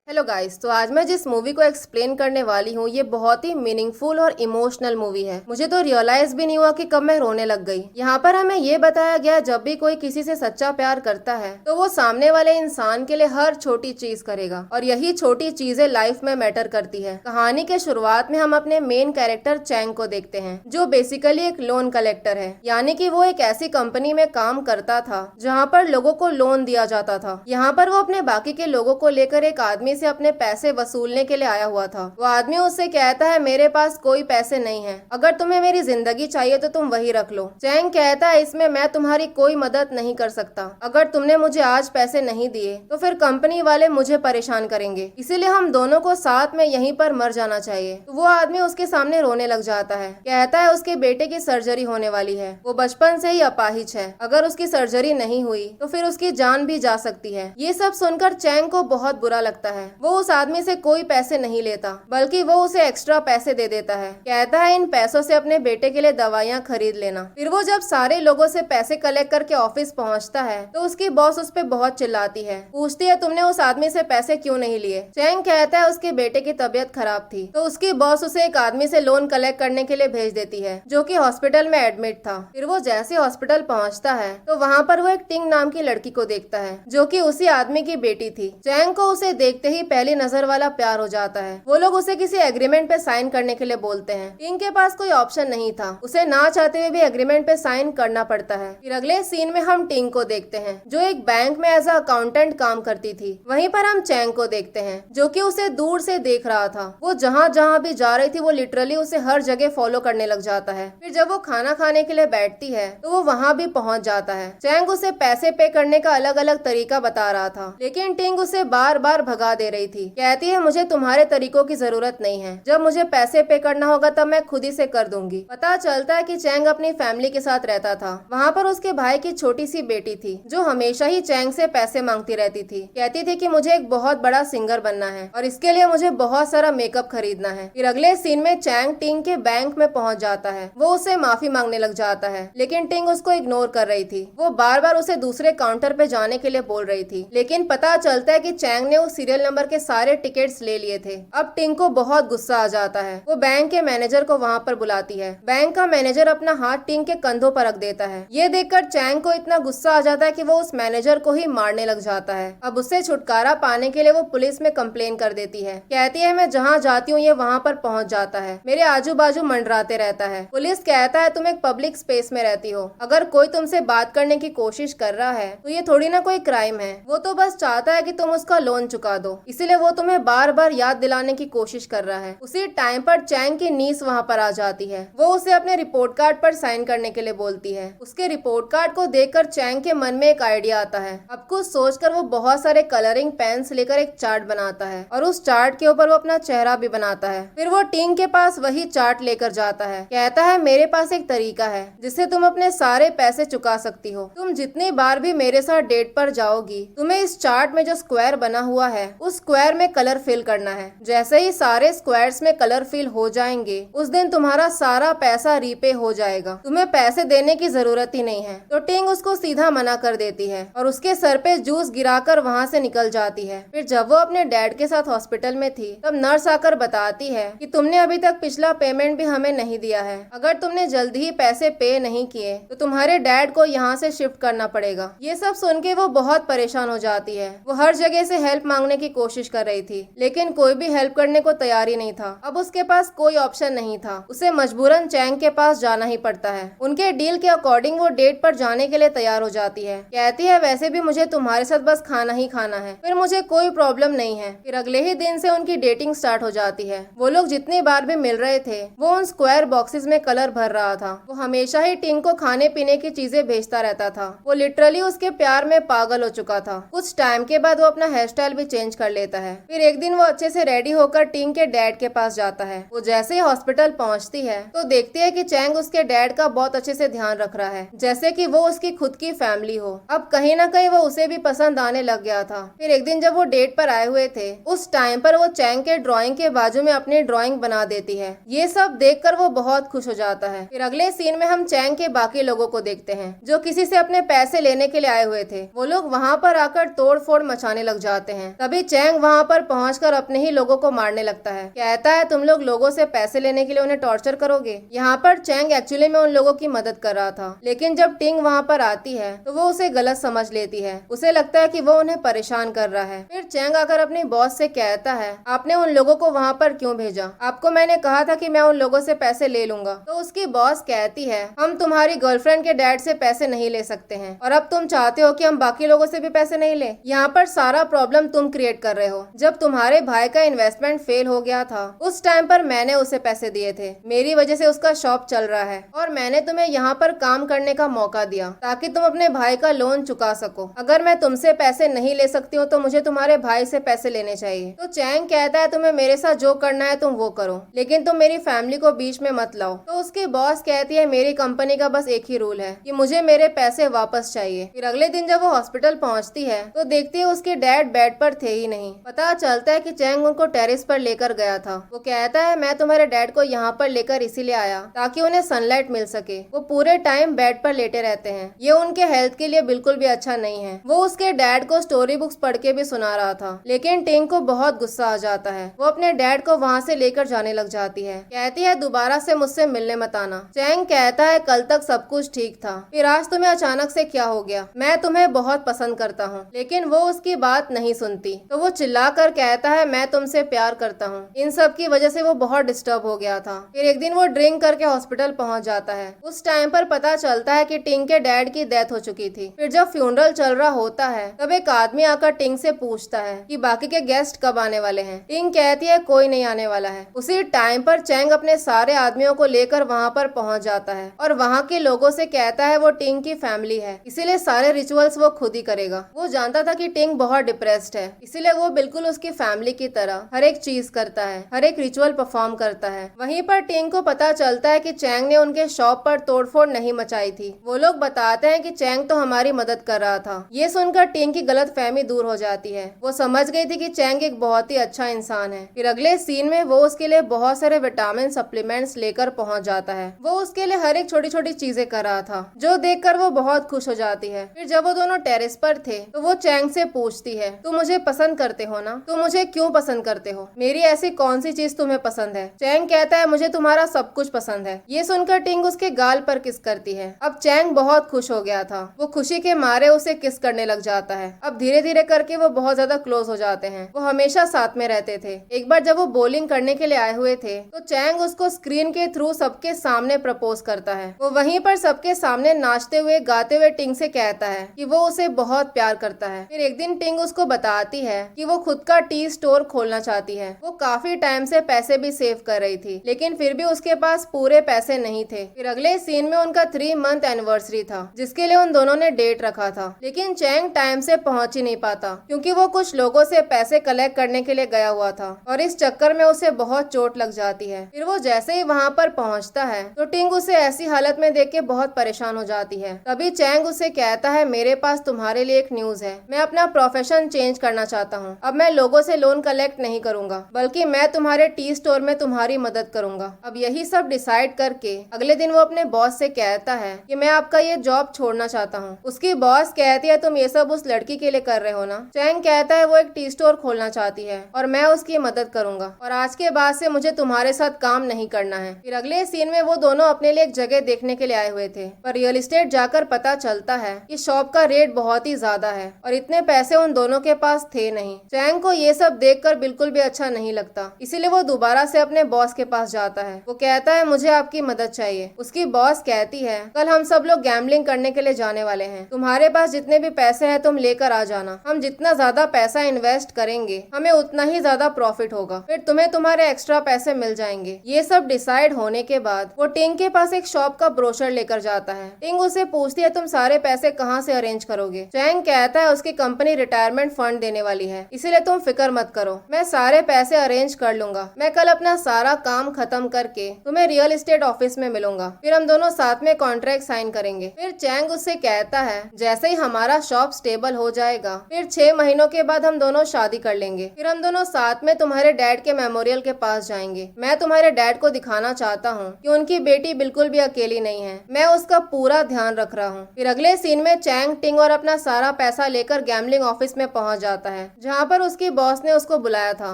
Hello guys, तो आज मैं जिस मूवी को एक्सप्लेन करने वाली हूँ ये बहुत ही मीनिंगफुल और इमोशनल मूवी है। मुझे तो रियलाइज भी नहीं हुआ कि कब मैं रोने लग गई। यहाँ पर हमें ये बताया गया जब भी कोई किसी से सच्चा प्यार करता है तो वो सामने वाले इंसान के लिए हर छोटी चीज करेगा और यही छोटी चीजें लाइफ में मैटर करती है। कहानी के शुरुआत में हम अपने मेन कैरेक्टर चैंग को देखते हैं जो बेसिकली एक लोन कलेक्टर है, यानी कि वो एक ऐसी कंपनी में काम करता था जहाँ पर लोगों को लोन दिया जाता था। यहाँ पर वो अपने बाकी के लोगों को लेकर एक आदमी से अपने पैसे वसूलने के लिए आया हुआ था। वो आदमी उससे कहता है मेरे पास कोई पैसे नहीं है, अगर तुम्हें मेरी जिंदगी चाहिए तो तुम वही रख लो। चैंग कहता है इसमें मैं तुम्हारी कोई मदद नहीं कर सकता, अगर तुमने मुझे आज पैसे नहीं दिए तो फिर कंपनी वाले मुझे परेशान करेंगे, इसीलिए हम दोनों को साथ में यहीं पर मर जाना चाहिए। तो वो आदमी उसके सामने रोने लग जाता है, कहता है उसके बेटे की सर्जरी होने वाली है, वो बचपन से ही अपाहिज है, अगर उसकी सर्जरी नहीं हुई तो फिर उसकी जान भी जा सकती है। ये सब सुनकर चैंग को बहुत बुरा लगता है। वो उस आदमी से कोई पैसे नहीं लेता बल्कि वो उसे एक्स्ट्रा पैसे दे देता है, कहता है इन पैसों से अपने बेटे के लिए दवाइयाँ खरीद लेना। फिर वो जब सारे लोगों से पैसे कलेक्ट करके ऑफिस पहुंचता है तो उसकी बॉस उस पर बहुत चिल्लाती है, पूछती है तुमने उस आदमी से पैसे क्यों नहीं लिए। चैंग कहता है उसके बेटे की तबीयत खराब थी तो उसकी बॉस उसे एक आदमी से लोन कलेक्ट करने के लिए भेज देती है जो कि हॉस्पिटल में एडमिट था। फिर वो जैसे हॉस्पिटल पहुंचता है तो वहाँ पर वो एक टिंग नाम की लड़की को देखता है जो कि उसी आदमी की बेटी थी। चैंग को उसे देखते ही पहली नजर वाला प्यार हो जाता है। वो लोग उसे किसी एग्रीमेंट पे साइन करने के लिए बोलते हैं। टिंग के पास कोई ऑप्शन नहीं था, उसे ना चाहते हुए भी एग्रीमेंट पे साइन करना पड़ता है। फिर अगले सीन में हम टिंग को देखते हैं जो एक बैंक में एज अकाउंटेंट काम करती थी। वहीं पर हम चैंग को देखते हैं जो कि उसे दूर से देख रहा था। वो जहाँ जहाँ भी जा रही थी वो लिटरली उसे हर जगह फॉलो करने लग जाता है। फिर जब वो खाना खाने के लिए बैठती है तो वो वहाँ भी पहुँच जाता है। चैंग उसे पैसे पे करने का अलग अलग तरीका बता रहा था लेकिन टिंग उसे बार बार भगा दे रही थी, कहती है मुझे तुम्हारे तरीकों की जरूरत नहीं है, जब मुझे पैसे पे करना होगा तब मैं खुद ही से कर दूंगी। पता चलता है कि चैंग अपनी फैमिली के साथ रहता था। वहाँ पर उसके भाई की छोटी सी बेटी थी जो हमेशा ही चैंग से पैसे मांगती रहती थी, कहती थी कि मुझे एक बहुत बड़ा सिंगर बनना है और इसके लिए मुझे बहुत सारा मेकअप खरीदना है। फिर अगले सीन में चैंग टिंग के बैंक में पहुँच जाता है। वो उससे माफी मांगने लग जाता है लेकिन टिंग उसको इग्नोर कर रही थी। वो बार बार उसे दूसरे काउंटर पे जाने के लिए बोल रही थी लेकिन पता चलता है कि चैंग ने उस सीरियल नंबर के सारे टिकट्स ले लिए थे। अब टिंग को बहुत गुस्सा आ जाता है। वो बैंक के मैनेजर को वहाँ पर बुलाती है। बैंक का मैनेजर अपना हाथ टिंग के कंधों पर रख देता है। ये देखकर चैंग को इतना गुस्सा आ जाता है कि वो उस मैनेजर को ही मारने लग जाता है। अब उससे छुटकारा पाने के लिए वो पुलिस में कंप्लेन कर देती है, कहती है मैं जहाँ जाती हूँ ये वहाँ पर पहुँच जाता है, मेरे आजू बाजू मंडराते रहता है। पुलिस कहता है तुम एक पब्लिक स्पेस में रहती हो, अगर कोई तुमसे बात करने की कोशिश कर रहा है तो ये थोड़ी ना कोई क्राइम है, वो तो बस चाहता है कि तुम उसका लोन चुका दो, इसीलिए वो तुम्हें बार बार याद दिलाने की कोशिश कर रहा है। उसी टाइम पर चैंग की नीस वहाँ पर आ जाती है। वो उसे अपने रिपोर्ट कार्ड पर साइन करने के लिए बोलती है। उसके रिपोर्ट कार्ड को देखकर चैंग के मन में एक आइडिया आता है। अब कुछ सोचकर वो बहुत सारे कलरिंग पेन्स लेकर एक चार्ट बनाता है और उस चार्ट के ऊपर वो अपना चेहरा भी बनाता है। फिर वो टिंग के पास वही चार्ट लेकर जाता है, कहता है मेरे पास एक तरीका है जिससे तुम अपने सारे पैसे चुका सकती हो। तुम जितनी बार भी मेरे साथ डेट पर जाओगी तुम्हें इस चार्ट में जो स्क्वायर बना हुआ है उस स्क्वायर में कलर फिल करना है। जैसे ही सारे स्क्वायर्स में कलर फिल हो जाएंगे उस दिन तुम्हारा सारा पैसा रीपे हो जाएगा, तुम्हें पैसे देने की जरूरत ही नहीं है। तो टिंग उसको सीधा मना कर देती है और उसके सर पे जूस गिराकर वहाँ से निकल जाती है। फिर जब वो अपने डैड के साथ हॉस्पिटल में थी तब नर्स आकर बताती है कि तुमने अभी तक पिछला पेमेंट भी हमें नहीं दिया है, अगर तुमने जल्दी ही पैसे पे नहीं किए तो तुम्हारे डैड को यहाँ से शिफ्ट करना पड़ेगा। ये सब सुन के वो बहुत परेशान हो जाती है। वो हर जगह से हेल्प मांगने की कोशिश कर रही थी लेकिन कोई भी हेल्प करने को तैयार ही नहीं था। अब उसके पास कोई ऑप्शन नहीं था, उसे मजबूरन चैंग के पास जाना ही पड़ता है। उनके डील के अकॉर्डिंग वो डेट पर जाने के लिए तैयार हो जाती है, कहती है वैसे भी मुझे तुम्हारे साथ बस खाना ही खाना है, फिर मुझे कोई प्रॉब्लम नहीं है। फिर अगले ही दिन से उनकी डेटिंग स्टार्ट हो जाती है। वो लोग जितनी बार भी मिल रहे थे वो उन स्क्वायर बॉक्सेस में कलर भर रहा था। वो हमेशा ही टिंग को खाने पीने की चीजें भेजता रहता था। वो लिटरली उसके प्यार में पागल हो चुका था। कुछ टाइम के बाद वो अपना हेयर स्टाइल भी चेंज कर लेता है। फिर एक दिन वो अच्छे से रेडी होकर टिंग के डैड के पास जाता है। वो जैसे ही हॉस्पिटल पहुंचती है तो देखती है कि चैंग उसके डैड का बहुत अच्छे से ध्यान रख रहा है, जैसे कि वो उसकी खुद की फैमिली हो। अब कहीं ना कहीं वो उसे भी पसंद आने लग गया था। फिर एक दिन जब वो डेट पर आए हुए थे उस टाइम पर वो चैंग के ड्राइंग के बाजू में अपनी ड्राइंग बना देती है। ये सब देखकर वो बहुत खुश हो जाता है। फिर अगले सीन में हम चैंग के बाकी लोगों को देखते हैं जो किसी से अपने पैसे लेने के लिए आए हुए थे। वो लोग वहाँ पर आकर तोड़ फोड़ मचाने लग जाते हैं। तभी चैंग वहाँ पर पहुंचकर अपने ही लोगों को मारने लगता है। कहता है तुम लोग लोगों से पैसे लेने के लिए उन्हें टॉर्चर करोगे। यहाँ पर चैंग एक्चुअली में उन लोगों की मदद कर रहा था, लेकिन जब टिंग वहाँ पर आती है तो वो उसे गलत समझ लेती है। उसे लगता है कि वो उन्हें परेशान कर रहा है। फिर चैंग आकर अपने बॉस से कहता है आपने उन लोगों को वहाँ पर क्यों भेजा? आपको मैंने कहा था कि मैं उन लोगों से पैसे ले लूंगा। तो उसकी बॉस कहती है हम तुम्हारी गर्लफ्रेंड के डैड से पैसे नहीं ले सकते हैं और अब तुम चाहते हो कि हम बाकी लोगों से भी पैसे नहीं ले। यहाँ पर सारा प्रॉब्लम तुम क्रिएट कर रहे हो। जब तुम्हारे भाई का इन्वेस्टमेंट फेल हो गया था उस टाइम पर मैंने उसे पैसे दिए थे। मेरी वजह से उसका शॉप चल रहा है और मैंने तुम्हें यहाँ पर काम करने का मौका दिया ताकि तुम अपने भाई का लोन चुका सको। अगर मैं तुमसे पैसे नहीं ले सकती हूँ तो मुझे तुम्हारे भाई से पैसे लेने चाहिए। तो चैंग कहता है तुम्हें मेरे साथ जो करना है तुम वो करो, लेकिन तुम मेरी फैमिली को बीच में मत लाओ। तो उसकी बॉस कहती है मेरी कंपनी का बस एक ही रूल है कि मुझे मेरे पैसे वापस चाहिए। फिर अगले दिन जब वो हॉस्पिटल पहुंचती है तो देखती है उसके डैड बेड पर थे ही नहीं। पता चलता है कि चैंग उनको टेरेस पर लेकर गया था। वो कहता है मैं तुम्हारे डैड को यहाँ पर लेकर इसीलिए आया ताकि उन्हें सनलाइट मिल सके। वो पूरे टाइम बेड पर लेटे रहते हैं, ये उनके हेल्थ के लिए बिल्कुल भी अच्छा नहीं है। वो उसके डैड को स्टोरी बुक्स पढ़ के भी सुना रहा था, लेकिन टिंग को बहुत गुस्सा आ जाता है। वो अपने डैड को वहाँ से लेकर जाने लग जाती है। कहती है दोबारा से मुझसे मिलने मत आना। चैंग कहता है कल तक सब कुछ ठीक था, फिर आज तुम्हें अचानक से क्या हो गया? मैं तुम्हें बहुत पसंद करता हूँ। लेकिन वो उसकी बात नहीं सुनती तो वो चिल्लाकर कहता है मैं तुमसे प्यार करता हूँ। इन सब की वजह से वो बहुत डिस्टर्ब हो गया था। फिर एक दिन वो ड्रिंक करके हॉस्पिटल पहुंच जाता है। उस टाइम पर पता चलता है कि टिंग के डैड की डेथ हो चुकी थी। फिर जब फ्यूनरल चल रहा होता है तब एक आदमी आकर टिंग से पूछता है कि बाकी के गेस्ट कब आने वाले हैं। टिंग कहती है कोई नहीं आने वाला है। उसी टाइम पर चैंग अपने सारे आदमियों को लेकर वहाँ पर पहुँच जाता है और वहाँ के लोगों से कहता है वो टिंग की फैमिली है, इसीलिए सारे रिचुअल्स वो खुद ही करेगा। वो जानता था कि टिंग बहुत डिप्रेस्ड है, इसीलिए वो बिल्कुल उसकी फैमिली की तरह हर एक चीज करता है, हर एक रिचुअल परफॉर्म करता है। वहीं पर टिंग को पता चलता है कि चैंग ने उनके शॉप पर तोड़फोड़ नहीं मचाई थी। वो लोग बताते हैं कि चैंग तो हमारी मदद कर रहा था। ये सुनकर टिंग की गलतफहमी दूर हो जाती है। वो समझ गई थी कि चैंग एक बहुत ही अच्छा इंसान है। फिर अगले सीन में वो उसके लिए बहुत सारे विटामिन सप्लीमेंट्स लेकर पहुंच जाता है। वो उसके लिए हर एक छोटी छोटी चीजें कर रहा था, जो देखकर वो बहुत खुश हो जाती है। फिर जब वो दोनों टेरेस पर थे तो वो चैंग से पूछती है तुम मुझे पसंद करते हो ना? तुम मुझे क्यों पसंद करते हो? मेरी ऐसी कौन सी चीज तुम्हें पसंद है? चैंग कहता है मुझे तुम्हारा सब कुछ पसंद है। ये सुनकर टिंग उसके गाल पर किस करती है। अब चैंग बहुत खुश हो गया था। वो खुशी के मारे उसे किस करने लग जाता है। अब धीरे धीरे करके वो बहुत ज्यादा क्लोज हो जाते हैं। वो हमेशा साथ में रहते थे। एक बार जब वो बॉलिंग करने के लिए आए हुए थे तो चैंग उसको स्क्रीन के थ्रू सबके सामने प्रपोज करता है। वो वहीं पर सबके सामने नाचते हुए गाते हुए टिंग से कहता है कि वो उसे बहुत प्यार करता है। फिर एक दिन टिंग उसको बताती है कि वो खुद का टी स्टोर खोलना चाहती है। वो काफी टाइम से पैसे भी सेव कर रही थी, लेकिन फिर भी उसके पास पूरे पैसे नहीं थे। फिर अगले सीन में उनका 3 मंथ एनिवर्सरी था, जिसके लिए उन दोनों ने डेट रखा था, लेकिन चैंग टाइम से पहुंच ही नहीं पाता क्योंकि वो कुछ लोगों से पैसे कलेक्ट करने के लिए गया हुआ था और इस चक्कर में उसे बहुत चोट लग जाती है। फिर वो जैसे ही वहाँ पर पहुँचता है तो टिंग उसे ऐसी हालत में देख के बहुत परेशान हो जाती है। तभी चैंग उसे कहता है मेरे पास तुम्हारे लिए एक न्यूज है। मैं अपना प्रोफेशन चेंज करना चाहता हूँ। अब मैं लोगों से लोन कलेक्ट नहीं करूंगा, बल्कि मैं तुम्हारे टी स्टोर में तुम्हारी मदद करूंगा। अब यही सब डिसाइड करके अगले दिन वो अपने बॉस से कहता है कि मैं आपका ये जॉब छोड़ना चाहता हूँ। उसकी बॉस कहती है तुम ये सब उस लड़की के लिए कर रहे हो ना? चैंग कहता है वो एक टी स्टोर खोलना चाहती है और मैं उसकी मदद करूंगा और आज के बाद से मुझे तुम्हारे साथ काम नहीं करना है। फिर अगले सीन में वो दोनों अपने लिए एक जगह देखने के लिए आए हुए थे, पर रियल एस्टेट जाकर पता चलता है कि शॉप का रेट बहुत ही ज्यादा है और इतने पैसे उन दोनों के पास थे नहीं। चैंग को ये सब देखकर बिल्कुल भी अच्छा नहीं लगता, इसीलिए वो दोबारा से अपने बॉस के पास जाता है। वो कहता है मुझे आपकी मदद चाहिए। उसकी बॉस कहती है कल हम सब लोग गैम्बलिंग करने के लिए जाने वाले हैं, तुम्हारे पास जितने भी पैसे हैं तुम लेकर आ जाना। हम जितना ज्यादा पैसा इन्वेस्ट करेंगे हमें उतना ही ज्यादा प्रॉफिट होगा, फिर तुम्हें तुम्हारे एक्स्ट्रा पैसे मिल जाएंगे। ये सब डिसाइड होने के बाद वो टिंग के पास एक शॉप का ब्रोशर लेकर जाता है। टिंग उसे पूछती है तुम सारे पैसे कहाँ से अरेंज करोगे? चैंग कहता है उसकी कंपनी रिटायरमेंट फंड देने वाली है, इसीलिए तुम फिक्र मत करो, मैं सारे पैसे अरेंज कर लूंगा। मैं कल अपना सारा काम खत्म करके तुम्हें रियल एस्टेट ऑफिस में मिलूंगा, फिर हम दोनों साथ में कॉन्ट्रैक्ट साइन करेंगे। फिर चैंग उससे कहता है जैसे ही हमारा शॉप स्टेबल हो जाएगा फिर 6 महीनों के बाद हम दोनों शादी कर लेंगे, फिर हम दोनों साथ में तुम्हारे डैड के मेमोरियल के पास जाएंगे। मैं तुम्हारे डैड को दिखाना चाहता हूँ कि उनकी बेटी बिल्कुल भी अकेली नहीं है, मैं उसका पूरा ध्यान रख रहा हूँ। फिर अगले सीन में चैंग टिंग और अपना सारा पैसा लेकर गैम्बलिंग ऑफिस में पहुंच जाता है, जहाँ पर उसकी बॉस ने उसको बुलाया था।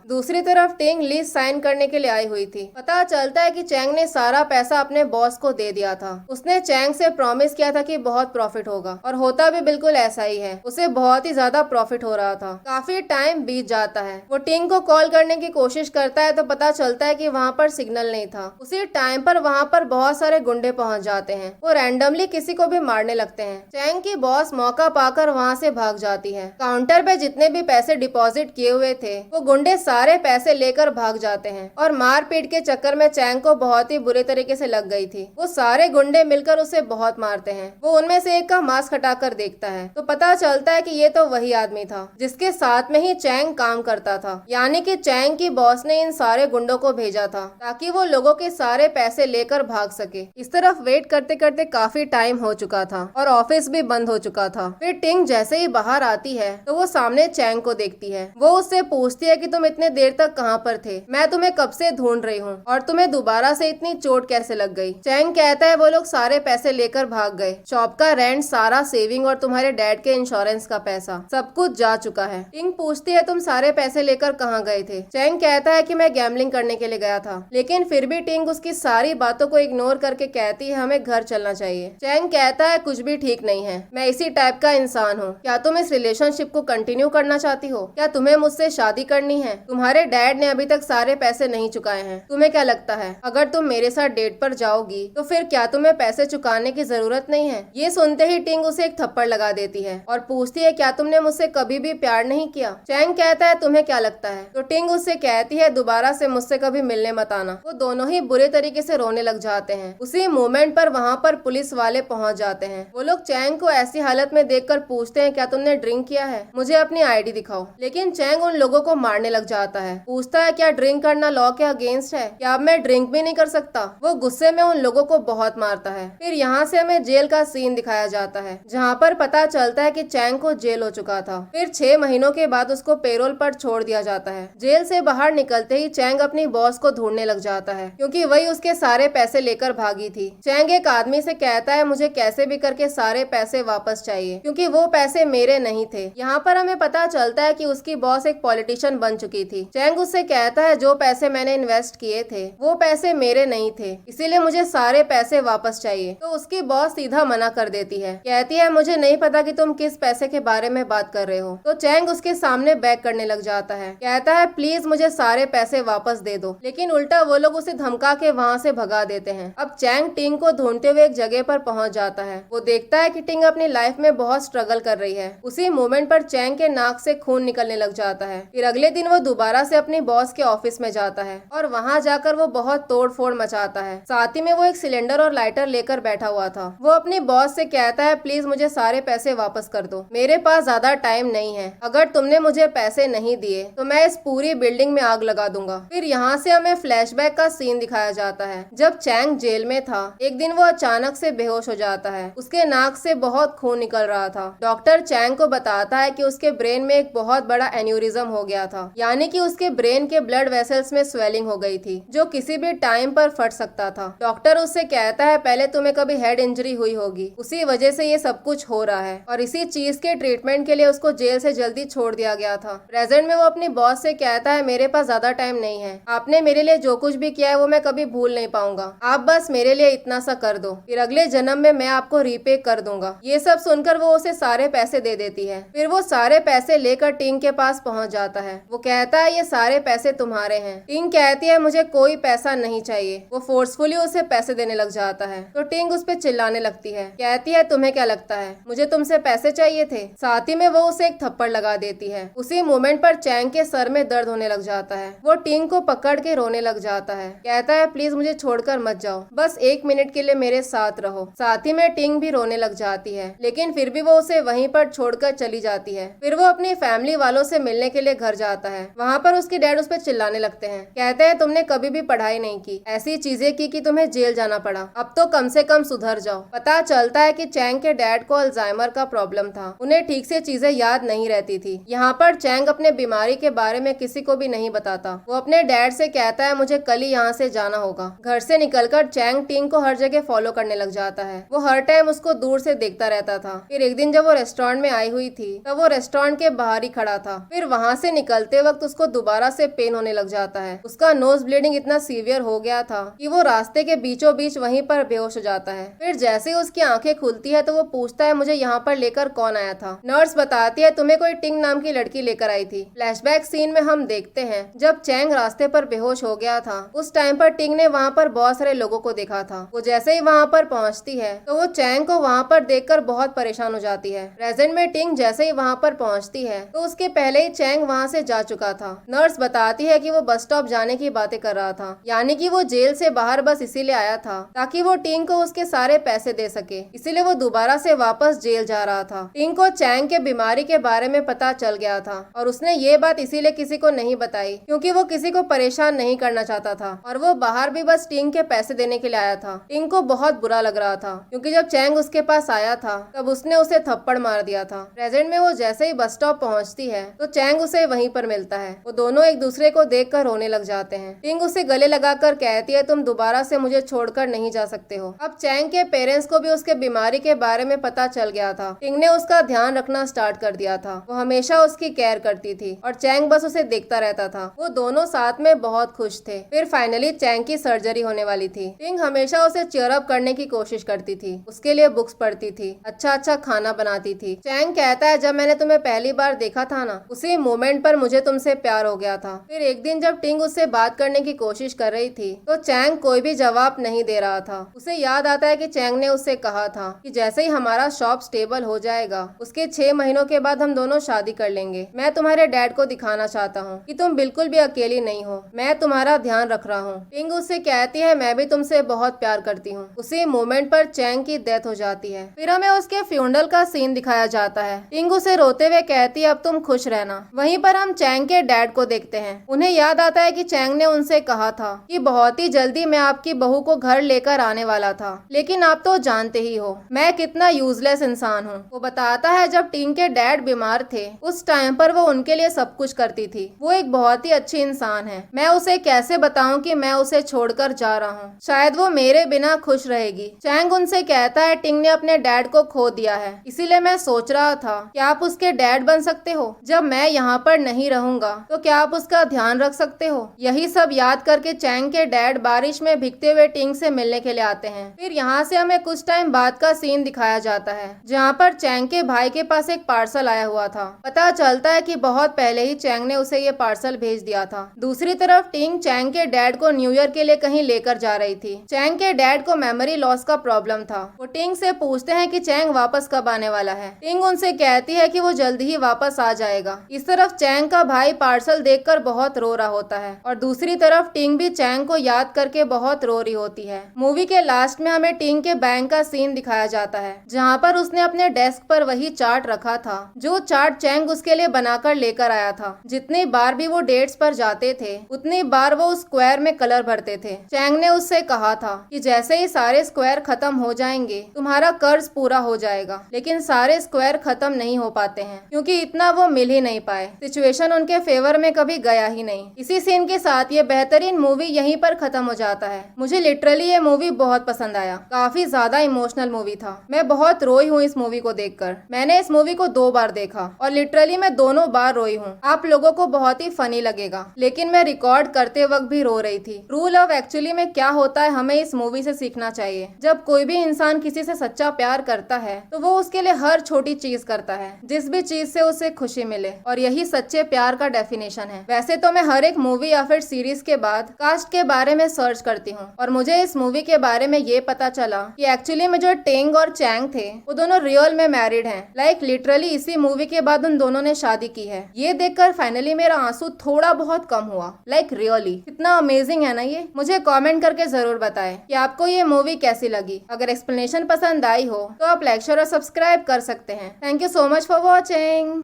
दूसरी तरफ टिंग लीज साइन करने के लिए आई हुई थी। पता चलता है कि चैंग ने सारा पैसा अपने बॉस को दे दिया था। उसने चैंग से प्रॉमिस किया था कि बहुत प्रॉफिट होगा और होता भी बिल्कुल ऐसा ही है। उसे बहुत ही ज्यादा प्रॉफिट हो रहा था। काफी टाइम बीत जाता है। वो टिंग को कॉल करने की कोशिश करता है तो पता चलता है कि वहाँ पर सिग्नल नहीं था। उसी टाइम पर वहाँ पर बहुत सारे गुंडे पहुँच जाते हैं। वो रैंडमली किसी को भी मारने लगते हैं। चैंग की बॉस मौका पाकर वहाँ से भाग जाती है। काउंटर पे जितने भी पैसे डिपॉजिट किए हुए थे वो गुंडे सारे पैसे लेकर भाग जाते हैं और मारपीट के चक्कर में चैंग को बहुत ही बुरे तरीके से लग गई थी। वो सारे गुंडे मिलकर उसे बहुत मारते हैं। वो उनमें से एक का मास्क हटाकर देखता है तो पता चलता है कि ये तो वही आदमी था जिसके साथ में ही चैंग काम करता था। यानी कि चैंग की बॉस ने इन सारे गुंडों को भेजा था ताकि वो लोगों के सारे पैसे लेकर भाग सके। इस तरफ वेट करते करते काफी टाइम हो चुका था और ऑफिस भी बंद हो चुका था। फिर टिंग जैसे ही बाहर आती है तो वो सामने चैंग को देखती है। वो उससे पूछती है कि तुम इतने देर तक कहाँ पर थे? मैं तुम्हें कब से ढूंढ रही हूँ और तुम्हें दोबारा से इतनी चोट कैसे लग गई? चैंग कहता है वो लोग सारे पैसे लेकर भाग गए। शॉप का रेंट, सारा सेविंग और तुम्हारे डैड के इंश्योरेंस का पैसा सब कुछ जा चुका है। टिंग पूछती है तुम सारे पैसे लेकर कहाँ गए थे? चैंग कहता है कि मैं गैम्बलिंग करने के लिए गया था। लेकिन फिर भी टिंग उसकी सारी बातों को इग्नोर करके कहती है हमें घर चलना चाहिए। चैंग कहता है कुछ भी ठीक नहीं है, मैं इसी टाइप का इंसान हूँ। क्या तुम इस रिलेशनशिप को कंटिन्यू करना चाहती हो? क्या तुम्हें मुझसे शादी करनी है? तुम्हारे डैड ने अभी तक सारे पैसे नहीं चुकाए हैं। तुम्हें क्या लगता है अगर तुम मेरे साथ डेट पर जाओगी तो फिर क्या तुम्हें पैसे चुकाने की जरूरत नहीं है? ये सुनते ही टिंग उसे एक थप्पड़ लगा देती है और पूछती है क्या तुमने मुझसे कभी भी प्यार नहीं किया? चैंग कहता है तुम्हें क्या लगता है? तो टिंग उससे कहती है दोबारा से मुझसे कभी मिलने मत आना। वो दोनों ही बुरे तरीके से रोने लग जाते हैं। उसी मोमेंट पर वहाँ पर पुलिस वाले पहुँच जाते हैं। वो लोग चैंग को ऐसी हालत में देखकर पूछते हैं क्या तुमने ड्रिंक किया है? मुझे अपनी आईडी दिखाओ। लेकिन चैंग उन लोगों को मारने लग जाता है। पूछता है क्या ड्रिंक करना लॉ के अगेंस्ट है? क्या अब मैं ड्रिंक भी नहीं कर सकता? वो गुस्से में उन लोगों को बहुत मारता है। फिर यहाँ से हमें जेल का सीन दिखाया जाता है जहाँ पर पता चलता है कि चैंग को जेल हो चुका था। फिर 6 महीनों के बाद उसको पेरोल पर छोड़ दिया जाता है। जेल से बाहर निकलते ही चैंग अपनी बॉस को ढूंढने लग जाता है क्योंकि वही उसके सारे पैसे लेकर भागी थी। चैंग एक आदमी से कहता है मुझे कैसे भी करके सारे पैसे वापस चाहिए क्योंकि वो पैसे मेरे नहीं थे। यहाँ पर हमें पता चलता है कि उसकी बॉस एक पॉलिटिशियन बन चुकी थी। चैंग उससे कहता है जो पैसे मैंने इन्वेस्ट किए थे वो पैसे मेरे नहीं थे, इसीलिए मुझे सारे पैसे वापस चाहिए। तो उसकी बॉस सीधा मना कर देती है, कहती है मुझे नहीं पता कि तुम किस पैसे के बारे में बात कर रहे हो। तो चैंग उसके सामने बैक करने लग जाता है, कहता है प्लीज मुझे सारे पैसे वापस दे दो। लेकिन उल्टा वो लोग उसे धमका के वहाँ से भगा देते हैं। अब चैंग टिंग को ढूंढते हुए एक जगह पर पहुँच जाता है। वो देखता है कि टिंग अपनी लाइफ में बहुत स्ट्रगल कर रही है। उसी मोमेंट पर चैंग के नाक से खून निकलने लग जाता है। फिर अगले दिन वो दोबारा से अपनी बॉस के ऑफिस में जाता है और वहाँ जाकर वो बहुत तोड़ फोड़ मचाता है। साथ ही में वो एक सिलेंडर और लाइटर लेकर बैठा हुआ था। वो अपनी बॉस से कहता है प्लीज मुझे सारे पैसे वापस कर दो, मेरे पास ज्यादा टाइम नहीं है। अगर तुमने मुझे पैसे नहीं दिए तो मैं इस पूरी बिल्डिंग में आग लगा दूंगा। फिर यहाँ से हमें फ्लैशबैक का सीन दिखाया जाता है। जब चैंग जेल में था एक दिन वो अचानक से बेहोश हो जाता है। उसके नाक से बहुत खून निकल रहा था। डॉक्टर चैंग को बताता है कि उसके ब्रेन में एक बहुत बड़ा एन्यूरिज्म हो गया था, यानी कि उसके ब्रेन के ब्लड वेसल्स में स्वेलिंग हो गई थी जो किसी भी टाइम पर फट सकता था। डॉक्टर उससे कहता है पहले तुम्हें कभी हेड इंजरी हुई होगी, उसी वजह से ये सब कुछ हो रहा है और इसी चीज के ट्रीटमेंट के लिए उसको जेल से जल्दी छोड़ दिया गया था। प्रेजेंट में वो अपनी बॉस से कहता है मेरे पास ज्यादा टाइम नहीं है, आपने मेरे लिए जो कुछ भी किया है वो मैं कभी भूल नहीं पाऊंगा, आप बस मेरे लिए इतना सा कर दो, फिर अगले जन्म में मैं आपको रीपे कर दूंगा। ये सब सुनकर वो उसे सारे पैसे दे देती है। फिर वो सारे पैसे लेकर टिंग के पास पहुंच जाता है। वो कहता है ये सारे पैसे तुम्हारे हैं। टिंग कहती है मुझे कोई पैसा नहीं चाहिए। वो फोर्सफुली उसे पैसे देने लग जाता है तो टिंग उस पे चिल्लाने लगती है, कहती है तुम्हें क्या लगता है मुझे तुमसे पैसे चाहिए थे? साथ ही में वो उसे एक थप्पड़ लगा देती है। उसी मोमेंट पर चैंग के सर में दर्द होने लग जाता है। वो टिंग को पकड़ के रोने लग जाता है, कहता है प्लीज मुझे छोड़कर मत जाओ, बस 1 मिनट के लिए मेरे साथ रहो। साथ ही में टिंग भी रोने लग जाती है लेकिन फिर भी वो उसे वहीं पर छोड़कर चली जाती है। फिर वो अपनी फैमिली वालों से मिलने के लिए घर जाता है। वहाँ पर उसके डैड उस पर चिल्लाने लगते हैं, कहते हैं तुमने कभी भी पढ़ाई नहीं की, ऐसी चीजें की कि तुम्हें जेल जाना पड़ा, अब तो कम से कम सुधर जाओ। पता चलता है कि चैंग के डैड को अल्जाइमर का प्रॉब्लम था, उन्हें ठीक से चीजें याद नहीं रहती थी। यहाँ पर चैंग अपने बीमारी के बारे में किसी को भी नहीं बताता। वो अपने डैड से कहता है मुझे कल ही यहाँ से जाना होगा। घर से निकलकर चैंग टिंग को हर जगह फॉलो करने लग जाता है। वो हर टाइम उसको दूर से देखता रहता था। फिर एक दिन जब वो रेस्टोरेंट में आई हुई थी तब वो रेस्टोरेंट के बाहर ही खड़ा था। फिर वहाँ से निकलते वक्त उसको दोबारा से पेन होने लग जाता है। उसका नोज ब्लीडिंग इतना सीवियर हो गया था कि वो रास्ते के बीचों बीच वहीं पर बेहोश हो जाता है। फिर जैसे ही उसकी आंखें खुलती है तो वो पूछता है, मुझे यहाँ पर लेकर कौन आया था। नर्स बताती है, तुम्हें कोई टिंग नाम की लड़की लेकर आई थी। फ्लैशबैक सीन में हम देखते हैं जब चैंग रास्ते पर बेहोश हो गया था, उस टाइम पर टिंग ने वहाँ पर बहुत सारे लोगों को देखा था। वो जैसे ही वहाँ पर पहुँचती है तो वो चैंग को वहाँ पर देखकर बहुत परेशान हो जाती है। प्रेजेंट में टिंग जैसे ही वहाँ पर पहुँचती है तो उसके पहले ही चैंग वहाँ से जा चुका था। नर्स बताती है कि वो बस स्टॉप जाने की बातें कर रहा था, यानी कि वो जेल से बाहर बस इसीलिए आया था ताकि वो टिंग को उसके सारे पैसे दे सके, इसीलिए वो दोबारा से वापस जेल जा रहा था। टिंग को चैंग के बीमारी के बारे में पता चल गया था और उसने ये बात इसीलिए किसी को नहीं बताई क्योंकि वो किसी को परेशान नहीं करना चाहता था और वो बाहर भी बस टिंग के पैसे देने के लिए आया था। टिंग को बहुत बुरा लग रहा था क्योंकि जब चैंग उसके पास आया था तब उसने उसे थप्पड़ मार दिया था। प्रेजेंट में वो जैसे ही बस स्टॉप पहुंचती है तो चैंग उसे वहीं पर मिलता है। वो दोनों एक दूसरे को देखकर रोने लग जाते हैं। टिंग उसे गले लगाकर कहती है, तुम दोबारा से मुझे छोड़कर नहीं जा सकते हो। अब चैंग के पेरेंट्स को भी उसके बीमारी के बारे में पता चल गया था। टिंग ने उसका ध्यान रखना स्टार्ट कर दिया था। वो हमेशा उसकी केयर करती थी और चैंग बस उसे देखता रहता था। वो दोनों साथ में बहुत खुश थे। फिर फाइनली चैंग की सर्जरी होने वाली थी। टिंग हमेशा उसे चीयर अप करने की कोशिश करती थी, उसके लिए बुक्स पढ़ती थी, अच्छा अच्छा खाना बनाती थी। चैंग कहता है, जब मैंने तुम्हें पहली बार देखा था ना, उसी मोमेंट पर मुझे तुमसे प्यार हो गया था। फिर एक दिन जब टिंग उससे बात करने की कोशिश कर रही थी तो चैंग कोई भी जवाब नहीं दे रहा था। उसे याद आता है कि चैंग ने उससे कहा था कि जैसे ही हमारा शॉप स्टेबल हो जाएगा उसके 6 महीनों के बाद हम दोनों शादी कर लेंगे। मैं तुम्हारे डैड को दिखाना चाहता हूँ कि तुम बिल्कुल भी अकेली नहीं हो, मैं तुम्हारा ध्यान रख रहा हूँ। टिंग उससे कहती है, मैं भी तुमसे बहुत प्यार करती हूँ। उसी मोमेंट पर चैंग की डेथ हो जाती है। फिर हमें उसके फ्यूनरल का सीन दिखाया जाता है। टिंग उसे रोते हुए कहती है, अब तुम खुश रहना। वहीं पर हम चैंग के डैड को देखते हैं। उन्हें याद आता है कि चैंग ने उनसे कहा था कि बहुत ही जल्दी मैं आपकी बहू को घर लेकर आने वाला था, लेकिन आप तो जानते ही हो मैं कितना यूजलेस इंसान हूँ। वो बताता है, जब टिंग के डैड बीमार थे उस टाइम पर वो उनके लिए सब कुछ करती थी। वो एक बहुत ही अच्छी इंसान है। मैं उसे कैसे बताऊं कि मैं उसे छोड़कर जा रहा हूँ, शायद वो मेरे बिना खुश रहेगी। चैंग उनसे कहता है, टिंग ने अपने डैड को खो दिया है, इसीलिए मैं सोच रहा था कि आप उसके डैड बन सकते हो। जब मैं यहाँ पर नहीं रहूंगा तो क्या आप उसका ध्यान रख सकते हो। यही सब याद करके चैंग के डैड बारिश में भीगते हुए टिंग से मिलने के लिए आते हैं। फिर यहाँ से हमें कुछ टाइम बाद का सीन दिखाया जाता है जहाँ पर चैंग के भाई के पास एक पार्सल आया हुआ था। पता चलता है कि बहुत पहले ही चैंग ने उसे ये पार्सल भेज दिया था। दूसरी तरफ टिंग चैंग के डैड को न्यू ईयर के लिए कहीं लेकर जा रही थी। चैंग के डैड को मेमोरी लॉस का प्रॉब्लम था। वो टिंग से पूछते हैं कि चैंग वापस कब आने वाला है। टिंग उनसे कहती है कि वो जल्द ही वापस आ जाएगा। इस तरफ चैंग का भाई पार्सल देखकर बहुत रो रहा होता है और दूसरी तरफ टिंग भी चैंग को याद करके बहुत रो रही होती है। मूवी के लास्ट में हमें टिंग के बैंक का सीन दिखाया जाता है जहाँ पर उसने अपने डेस्क पर वही चार्ट रखा था जो चार्ट चैंग उसके लिए बनाकर लेकर आया था। जितनी बार भी वो डेट्स पर जाते थे उतनी बार वो उस स्क्वायर में कलर भरते थे। चैंग ने उससे कहा था कि जैसे ही सारे स्क्वायर खत्म हो जाएंगे तुम्हारा कर्ज पूरा हो जाएगा, लेकिन सारे स्क्वायर खत्म नहीं हो पाते हैं क्योंकि इतना वो मिल ही नहीं पाए। सिचुएशन उनके फेवर में कभी गया ही नहीं। इसी सीन के साथ ये बेहतरीन मूवी यहीं पर खत्म हो जाता है। मुझे लिटरली ये मूवी बहुत पसंद आया। काफी ज्यादा इमोशनल मूवी था। मैं बहुत रोई हूँ इस मूवी को देखकर। मैंने इस मूवी को 2 बार देखा और लिटरली मैं दोनों बार रोई हूँ। आप लोगों को बहुत ही फनी लगेगा, लेकिन मैं रिकॉर्ड करते वक्त भी रो रही थी। ट्रू लव एक्चुअली में क्या होता है हमें इस मूवी से सीखना चाहिए। जब कोई भी इंसान किसी से सच्चा प्यार करता है तो वो उसके लिए हर छोटी चीज करता है, जिस भी चीज से उसे खुशी मिले, और यही सच्चे प्यार का डेफिनेशन है। वैसे तो मैं हर एक मूवी या फिर सीरीज के बाद कास्ट के बारे में सर्च करती हूँ और मुझे इस मूवी के बारे में ये पता चला कि एक्चुअली में जो टिंग और चैंग थे वो दोनों रियल में मैरिड हैं। लाइक लिटरली इसी मूवी के बाद उन दोनों ने शादी की है। ये देखकर फाइनली मेरा आंसू थोड़ा बहुत कम हुआ। लाइक रियली कितना अमेजिंग है ना ये। मुझे कमेंट करके जरूर बताएं कि आपको ये मूवी कैसी लगी। अगर एक्सप्लेनेशन पसंद आई हो तो आप लाइक शेयर और सब्सक्राइब कर सकते हैं। Thank you so much for watching.